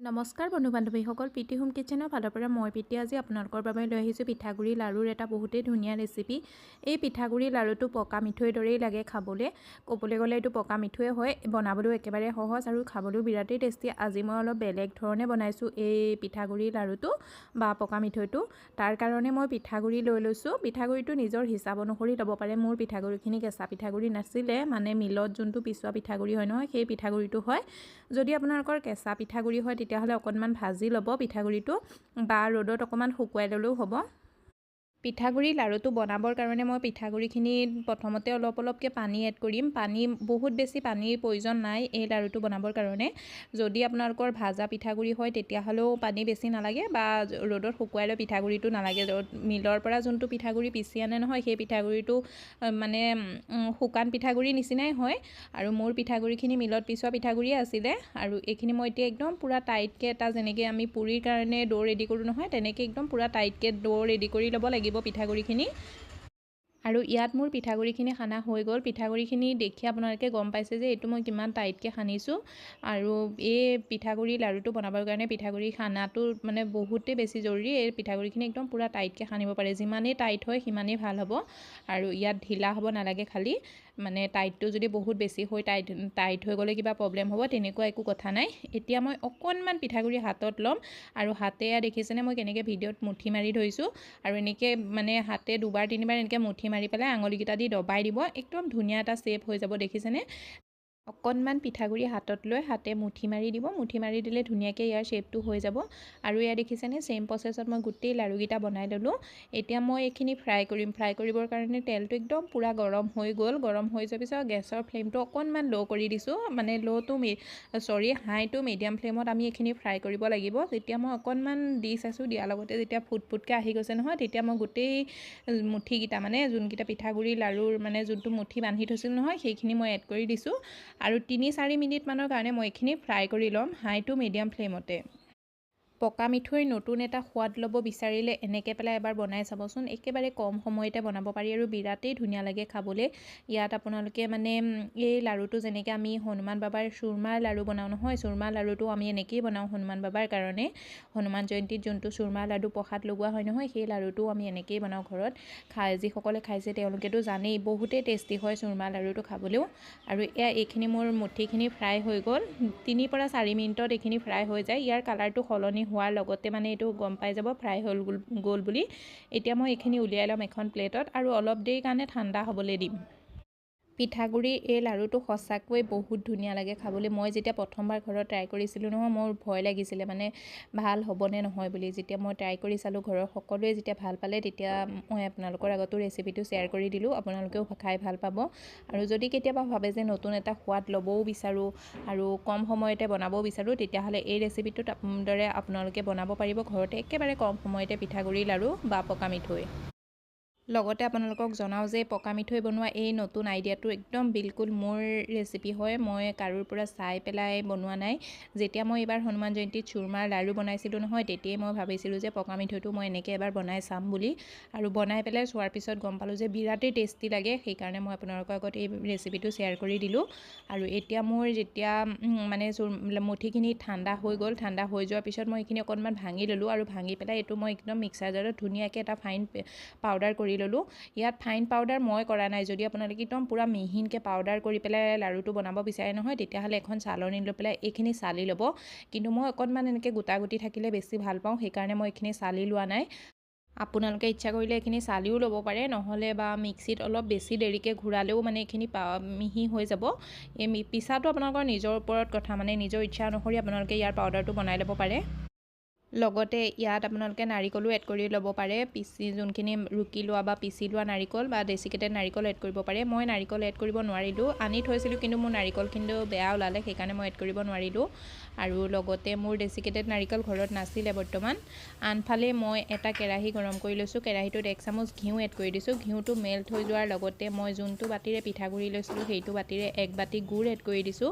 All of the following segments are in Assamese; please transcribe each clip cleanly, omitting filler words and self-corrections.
নমস্কাৰ বন্ধু বান্ধৱীসকল, প্ৰীতি হোম কিচেনৰ ফালৰ পৰা মই প্ৰীতি আজি আপোনালোকৰ বাবে লৈ আহিছোঁ পিঠাগুড়ি লাৰুৰ এটা বহুতেই ধুনীয়া ৰেচিপি। এই পিঠাগুড়ি লাৰুটো পকা মিঠৈৰ দৰেই লাগে খাবলৈ। ক'বলৈ গ'লে এইটো পকা মিঠৈয়ে হয়, বনাবলৈও একেবাৰে সহজ আৰু খাবলৈও বিৰাটেই টেষ্টি। আজি মই অলপ বেলেগ ধৰণে বনাইছোঁ এই পিঠাগুড়ি লাৰুটো বা পকা মিঠৈটো। তাৰ কাৰণে মই পিঠাগুড়ি লৈ লৈছোঁ। পিঠাগুড়িটো নিজৰ হিচাপ অনুসৰি ল'ব পাৰে। মোৰ পিঠাগুড়িখিনি কেঁচা পিঠাগুড়ি নাছিলে, মানে মিলত যোনটো পিছোৱা পিঠাগুড়ি হয় নহয়, সেই পিঠাগুড়িটো হয়। যদি আপোনালোকৰ কেঁচা পিঠাগুড়ি হয় তেতিয়াহ'লে অকণমান ভাজি ল'ব পিঠাগুড়িটো, বা ৰ'দত অকণমান শুকুৱাই ল'লেও হ'ব। পিঠাগুড়ি লাৰুটো বনাবৰ কাৰণে মই পিঠাগুড়িখিনি প্ৰথমতে অলপ অলপকৈ পানী এড কৰিম। বহুত বেছি পানীৰ প্ৰয়োজন নাই এই লাৰুটো বনাবৰ কাৰণে। যদি আপোনালোকৰ ভাজা পিঠাগুড়ি হয় তেতিয়াহ'লেও পানী বেছি নালাগে, বা ৰ'দত শুকুৱাই লৈ পিঠাগুড়িটো নালাগে। মিলৰ পৰা যোনটো পিঠাগুড়ি পিচি আনে নহয়, সেই পিঠাগুড়িটো মানে শুকান পিঠাগুড়িৰ নিচিনাই হয়। আৰু মোৰ পিঠাগুড়িখিনি মিলত পিছোৱা পিঠাগুড়িয়ে আছিলে। আৰু এইখিনি মই এতিয়া একদম পূৰা টাইটকৈ এটা, যেনেকৈ আমি পুৰিৰ কাৰণে ডো ৰেডি কৰোঁ নহয়, তেনেকৈ একদম পূৰা টাইটকৈ ডো ৰেডি কৰি ল'ব লাগিব পিঠাগুড়িখিনি। আৰু ইয়াত মোৰ পিঠাগুড়িখিনি সানা হৈ গ'ল। পিঠাগুড়িখিনি দেখি আপোনালোকে গম পাইছে যে এইটো মই কিমান টাইটকৈ সানিছোঁ। আৰু এই পিঠাগুড়ি লাৰুটো বনাবৰ কাৰণে পিঠাগুড়ি সানাটো মানে বহুতেই বেছি জৰুৰী। এই পিঠাগুড়িখিনি একদম পূৰা টাইটকৈ সানিব পাৰে। যিমানেই টাইট হয় সিমানেই ভাল হ'ব। আৰু ইয়াত ঢিলা হ'ব নালাগে, খালি মানে টাইটটো যদি বহুত বেছি হৈ টাইট হৈ গ'লে কিবা প্ৰব্লেম হ'ব, তেনেকুৱা একো কথা নাই। এতিয়া মই অকণমান পিঠাগুড়ি হাতত ল'ম, আৰু হাতেৰে দেখিছেনে মই কেনেকৈ ভিডিঅ'ত মুঠি মাৰি ধৰিছোঁ। আৰু এনেকৈ মানে হাতে দুবাৰ তিনিবাৰ এনেকৈ মুঠি মাৰি পেলাই আঙুলিকেইটা দি দবাই দিব, একদম ধুনীয়া এটা শ্বেপ হৈ যাব। দেখিছেনে? অকণমান পিঠাগুড়ি হাতত লৈ হাতে মুঠি মাৰি দিব। মুঠি মাৰি দিলে ধুনীয়াকৈ ইয়াৰ শ্বেপটো হৈ যাব। আৰু এয়া দেখিছেনে, ছেইম প্ৰচেছত মই গোটেই লাৰুকেইটা বনাই ল'লোঁ। এতিয়া মই এইখিনি ফ্ৰাই কৰিম। ফ্ৰাই কৰিবৰ কাৰণে তেলটো একদম পূৰা গৰম হৈ গ'ল। গৰম হৈ যোৱাৰ পিছত গেছৰ ফ্লেমটো অকণমান ল' কৰি দিছোঁ, মানে হাইটো মিডিয়াম ফ্লেমত আমি এইখিনি ফ্ৰাই কৰিব লাগিব। যেতিয়া মই অকণমান দি চাইছোঁ, দিয়াৰ লগতে যেতিয়া ফুটকৈ আহি গৈছে নহয়, তেতিয়া মই গোটেই মুঠিকেইটা, মানে যোনকেইটা পিঠাগুড়ি লাৰুৰ মানে যোনটো মুঠি বান্ধি থৈছিলোঁ নহয়, সেইখিনি মই এড কৰি দিছোঁ। আৰু 3-4 মিনিটমানৰ কাৰণে মই এইখিনি ফ্ৰাই কৰি ল'ম হাই টু মিডিয়াম ফ্লেমতে। পকা মিঠৈৰ নতুন এটা সোৱাদ ল'ব বিচাৰিলে এনেকৈ পেলাই এবাৰ বনাই চাবচোন। একেবাৰে কম সময়তে বনাব পাৰি আৰু বিৰাটেই ধুনীয়া লাগে খাবলৈ। ইয়াত আপোনালোকে মানে এই লাৰুটো যেনেকৈ আমি হনুমান বাবাৰ চুৰমাৰ লাৰু বনাওঁ নহয়, চুৰমাৰ লাৰুটো আমি এনেকৈয়ে বনাওঁ হনুমান বাবাৰ কাৰণে। হনুমান জয়ন্তীত যোনটো চুৰমাৰ লাডু প্ৰসাদ লগোৱা হয় নহয়, সেই লাৰুটো আমি এনেকৈয়ে বনাওঁ ঘৰত। যিসকলে খাইছে তেওঁলোকেতো জানেই, বহুতেই টেষ্টি হয় চুৰমাৰ লাৰুটো খাবলৈও। আৰু এইখিনি মোৰ মুঠিখিনি ফ্ৰাই হৈ গ'ল। 3-4 মিনিটত এইখিনি ফ্ৰাই হৈ যায়। ইয়াৰ কালাৰটো সলনি হোৱাৰ লগতে মানে এইটো গম পাই যাব ফ্ৰাই হৈ গ'ল বুলি। এতিয়া মই এইখিনি উলিয়াই ল'ম এখন প্লেটত, আৰু অলপ দেৰিৰ কাৰণে ঠাণ্ডা হ'বলৈ দিম। পিঠাগুড়িৰ এই লাৰুটো সঁচাকৈ বহুত ধুনীয়া লাগে খাবলৈ। মই যেতিয়া প্ৰথমবাৰ ঘৰত ট্ৰাই কৰিছিলোঁ নহয়, মোৰ ভয় লাগিছিলে মানে ভাল হ'বনে নহয় বুলি। যেতিয়া মই ট্ৰাই কৰি চালোঁ, ঘৰৰ সকলোৱে যেতিয়া ভাল পালে, তেতিয়া মই আপোনালোকৰ আগতো ৰেচিপিটো শ্বেয়াৰ কৰি দিলোঁ। আপোনালোকেও খাই ভাল পাব। আৰু যদি কেতিয়াবা ভাবে যে নতুন এটা সোৱাদ ল'বও বিচাৰোঁ আৰু কম সময়তে বনাবও বিচাৰোঁ, তেতিয়াহ'লে এই ৰেচিপিটোত দৰে আপোনালোকে বনাব পাৰিব ঘৰতে একেবাৰে কম সময়তে পিঠাগুড়ি লাৰু বা পকা মিঠৈ। লগতে আপোনালোকক জনাওঁ যে পকা মিঠৈ বনোৱা এই নতুন আইডিয়াটো একদম বিলকুল মোৰ ৰেচিপি হয়। মই কাৰোৰ পৰা চাই পেলাই বনোৱা নাই। যেতিয়া মই এইবাৰ হনুমান জয়ন্তীত চুৰমাৰ লাৰু বনাইছিলোঁ নহয়, তেতিয়াই মই ভাবিছিলোঁ যে পকা মিঠৈটো মই এনেকৈ এবাৰ বনাই চাম বুলি। আৰু বনাই পেলাই চোৱাৰ পিছত গম পালোঁ যে বিৰাটেই টেষ্টি লাগে। সেইকাৰণে মই আপোনালোকৰ আগত এই ৰেচিপিটো শ্বেয়াৰ কৰি দিলোঁ। আৰু এতিয়া মোৰ যেতিয়া মানে মুঠিখিনি ঠাণ্ডা হৈ গ'ল, ঠাণ্ডা হৈ যোৱাৰ পিছত মই এইখিনি অকণমান ভাঙি ল'লোঁ। আৰু ভাঙি পেলাই এইটো মই একদম মিক্সাৰ জাৰত ধুনীয়াকৈ এটা ফাইন পাউডাৰ কৰি ল'লোঁ। ইয়াত ফাইন পাউডাৰ মই কৰা নাই। যদি আপোনালোকে একদম পূৰা মিহিনকৈ পাউডাৰ কৰি পেলাই লাৰুটো বনাব বিচাৰে নহয়, তেতিয়াহ'লে এখন চালনী লৈ পেলাই এইখিনি চালি ল'ব। কিন্তু মই অকণমান এনেকৈ গোটা গুটি থাকিলে বেছি ভাল পাওঁ, সেইকাৰণে মই এইখিনি চালি লোৱা নাই। আপোনালোকে ইচ্ছা কৰিলে এইখিনি চালিও ল'ব পাৰে, নহ'লে বা মিক্সিত অলপ বেছি দেৰিকৈ ঘূৰালেও মানে এইখিনি মিহি হৈ যাব। এই পিছাটো আপোনালোকৰ নিজৰ ওপৰত কথা, মানে নিজৰ ইচ্ছা অনুসৰি আপোনালোকে ইয়াৰ পাউডাৰটো বনাই ল'ব পাৰে। লগতে ইয়াত আপোনালোকে নাৰিকলো এড কৰি ল'ব পাৰে। যোনখিনি ৰুকি লোৱা বা পিচি লোৱা নাৰিকল বা ডেচিকেটেড নাৰিকল এড কৰিব পাৰে। মই নাৰিকল এড কৰিব নোৱাৰিলোঁ। আনি থৈছিলোঁ কিন্তু মোৰ নাৰিকল কিন্তু বেয়া ওলালে, সেইকাৰণে মই এড কৰিব নোৱাৰিলোঁ। আৰু লগতে মোৰ ডেচিকেটেড নাৰিকল ঘৰত নাছিলে বৰ্তমান। আনফালে মই এটা কেৰাহী গৰম কৰি লৈছোঁ। কেৰাহীটোত 1 চামুচ ঘিউ এড কৰি দিছোঁ। ঘিউটো মেল্ট হৈ যোৱাৰ লগতে মই যোনটো বাতিৰে পিঠাগুড়ি লৈছিলোঁ, সেইটো বাতিৰে 1 বাতি গুড় এড কৰি দিছোঁ।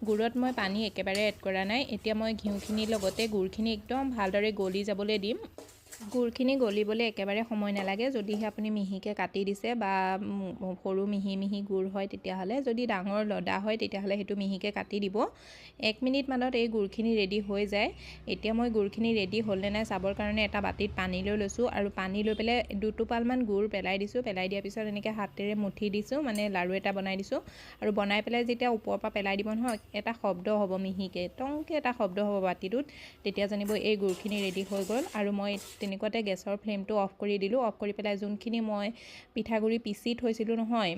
গুড়ত মই পানী একেবাৰে এড কৰা নাই। এতিয়া মই ঘিউখিনিৰ লগতে গুড়খিনি একদম ভালদৰে গলি যাবলৈ দিম। গুড়খিনি গলিবলৈ একেবাৰে সময় নালাগে যদিহে আপুনি মিহিকৈ কাটি দিছে বা সৰু মিহি মিহি গুড় হয় তেতিয়াহ'লে যদি ডাঙৰ লদা হয় তেতিয়াহ'লে সেইটো মিহিকৈ কাটি দিব 1 মিনিটমানত এই গুড়খিনি ৰেডি হৈ যায় এতিয়া মই গুড়খিনি ৰেডি হ'লনে নাই চাবৰ কাৰণে এটা বাতিত পানী লৈ লৈছোঁ আৰু পানী লৈ পেলাই 2 টোপালমান গুড় পেলাই দিছোঁ পেলাই দিয়াৰ পিছত এনেকৈ হাতেৰে মুঠি দিছোঁ মানে লাৰু এটা বনাই দিছোঁ আৰু বনাই পেলাই যেতিয়া ওপৰৰ পৰা পেলাই দিব নহয় এটা শব্দ হ'ব মিহিকৈ টংকৈ এটা শব্দ হ'ব বাতিটোত তেতিয়া জানিব এই গুড়খিনি ৰেডি হৈ গ'ল আৰু মই তেনেকুৱাতে গেছৰ ফ্লেমটো অফ কৰি দিলোঁ অফ কৰি পেলাই যোনখিনি মই পিঠাগুড়ি পিচি থৈছিলোঁ নহয়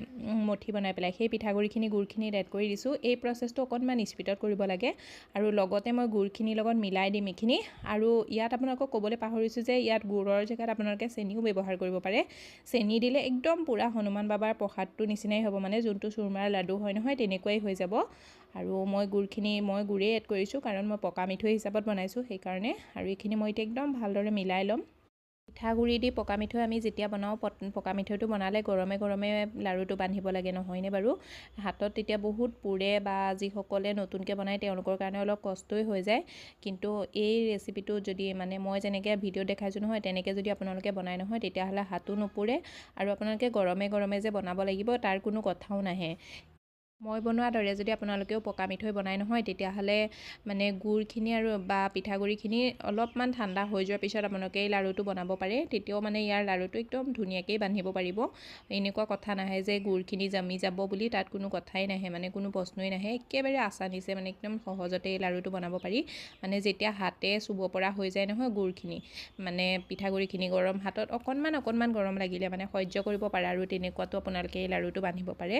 মঠি বনাই পেলাই সেই পিঠাগুড়িখিনি গুড়খিনি এড কৰি দিছোঁ এই প্ৰচেছটো অকণমান স্পীডত কৰিব লাগে আৰু লগতে মই গুড়খিনিৰ লগত মিলাই দিম এইখিনি আৰু ইয়াত আপোনালোকক ক'বলৈ পাহৰিছোঁ যে ইয়াত গুড়ৰ জেগাত আপোনালোকে চেনিও ব্যৱহাৰ কৰিব পাৰে চেনি দিলে একদম পূৰা হনুমান বাবাৰ প্ৰসাদটো নিচিনাই হ'ব মানে যোনটো চুৰমাৰ লাডু হয় নহয় তেনেকুৱাই হৈ যাব আৰু মই গুড়েই এড কৰিছোঁ কাৰণ মই পকা মিঠৈ হিচাপত বনাইছোঁ সেইকাৰণে আৰু এইখিনি মই এতিয়া একদম ভালদৰে মিলাই ল'ম পিঠাগুড়ি দি পকা মিঠৈ আমি যেতিয়া বনাওঁ পকা মিঠৈটো বনালে গৰমে গৰমে লাৰুটো বান্ধিব লাগে নহয়নে বাৰু হাতত তেতিয়া বহুত পুৰে বা যিসকলে নতুনকৈ বনায় তেওঁলোকৰ কাৰণে অলপ কষ্টই হৈ যায় কিন্তু এই ৰেচিপিটো যদি মানে মই যেনেকৈ ভিডিঅ'ত দেখাইছোঁ নহয় তেনেকৈ যদি আপোনালোকে বনাই নহয় তেতিয়াহ'লে হাতো নুপুৰে আৰু আপোনালোকে গৰমে গৰমে যে বনাব লাগিব তাৰ কোনো কথাও নাহে মই বনোৱাৰ দৰে যদি আপোনালোকেও পকা মিঠৈ বনাই নহয় তেতিয়াহ'লে মানে গুড়খিনি আৰু বা পিঠাগুড়িখিনি অলপমান ঠাণ্ডা হৈ যোৱাৰ পিছত আপোনালোকে এই লাৰুটো বনাব পাৰে তেতিয়াও মানে ইয়াৰ লাৰুটো একদম ধুনীয়াকৈ বান্ধিব পাৰিব এনেকুৱা কথা নাহে যে গুড়খিনি জমি যাব বুলি তাত কোনো কথাই নাহে মানে কোনো প্ৰশ্নই নাহে একেবাৰে আছামিছে মানে একদম সহজতে এই লাৰুটো বনাব পাৰি মানে যেতিয়া হাতে চুব পৰা হৈ যায় নহয় গুড়খিনি মানে পিঠাগুড়িখিনি গৰম হাতত অকণমান গৰম লাগিলে মানে সহ্য কৰিব পাৰে আৰু তেনেকুৱাতো আপোনালোকে এই লাৰুটো বান্ধিব পাৰে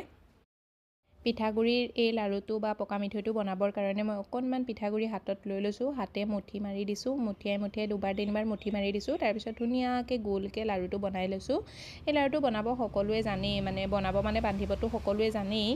পিঠাগুড়িৰ এই লাৰুটো বা পকা মিঠৈটো বনাবৰ কাৰণে মই অকণমান পিঠাগুড়ি হাতত লৈ লৈছোঁ হাতে মুঠি মাৰি দিছোঁ মুঠিয়াই 2-3বাৰ মুঠি মাৰি দিছোঁ তাৰপিছত ধুনীয়াকৈ গোলকৈ লাৰুটো বনাই লৈছোঁ এই লাৰুটো বনাব সকলোৱে জানেই মানে বনাব মানে বান্ধিবতো সকলোৱে জানেই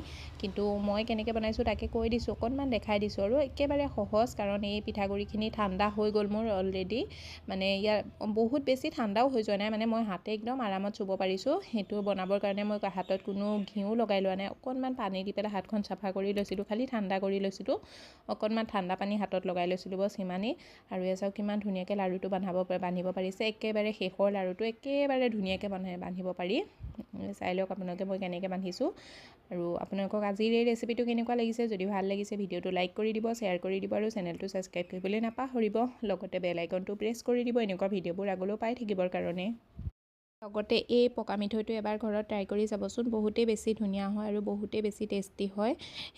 কিন্তু মই কেনেকৈ বনাইছোঁ তাকে কৈ দিছোঁ অকণমান দেখাই দিছোঁ আৰু একেবাৰে সহজ কাৰণ এই পিঠাগুড়িখিনি ঠাণ্ডা হৈ গ'ল মোৰ অলৰেডি মানে ইয়াৰ বহুত বেছি ঠাণ্ডাও হৈ যোৱা নাই মানে মই হাতে একদম আৰামত চুব পাৰিছোঁ সেইটো বনাবৰ কাৰণে মই হাতত কোনো ঘিউ লগাই লোৱা নাই অকণমান পানী দি পেলাই হাতখন চাফা কৰি লৈছিলোঁ খালি ঠাণ্ডা কৰি লৈছিলোঁ অকণমান ঠাণ্ডা পানী হাতত লগাই লৈছিলোঁ বছ সিমানেই আৰু এয়া চাওক কিমান ধুনীয়াকৈ লাৰুটো বান্ধিব পাৰিছে একেবাৰে শেষৰ লাৰুটো একেবাৰে ধুনীয়াকৈ বান্ধিব পাৰি চাই লওক আপোনালোকে মই কেনেকৈ বান্ধিছোঁ আৰু আপোনালোকক আজিৰ এই ৰেচিপিটো কেনেকুৱা লাগিছে যদি ভাল লাগিছে ভিডিঅ'টো লাইক কৰি দিব শ্বেয়াৰ কৰি দিব আৰু চেনেলটো ছাবস্ক্ৰাইব কৰিবলৈ নাপাহৰিব লগতে বেল আইকনটো প্ৰেছ কৰি দিব এনেকুৱা ভিডিঅ'বোৰ আগলৈও পাই থাকিবৰ কাৰণে লগতে এই পকা মিঠৈটো এবাৰ ঘৰত ট্ৰাই কৰি চাবচোন বহুতেই বেছি ধুনীয়া হয় আৰু বহুতেই বেছি টেষ্টি হয়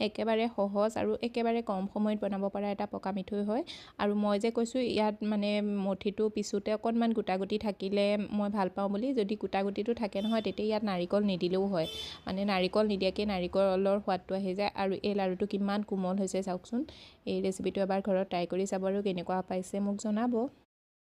একেবাৰে সহজ আৰু একেবাৰে কম সময়ত বনাব পৰা এটা পকা মিঠৈ হয় আৰু মই যে কৈছোঁ ইয়াত মানে মঠিটো পিছোতে অকণমান গোটাগুটি থাকিলে মই ভাল পাওঁ বুলি যদি গোটাগুটিটো থাকে নহয় তেতিয়া ইয়াত নাৰিকল নিদিলেও হয় মানে নাৰিকল নিদিয়াকৈ নাৰিকলৰ সোৱাদটো আহি যায় আৰু এই লাৰুটো কিমান কোমল হৈছে চাওকচোন এই ৰেচিপিটো এবাৰ ঘৰত ট্ৰাই কৰি চাব আৰু কেনেকুৱা পাইছে মোক জনাব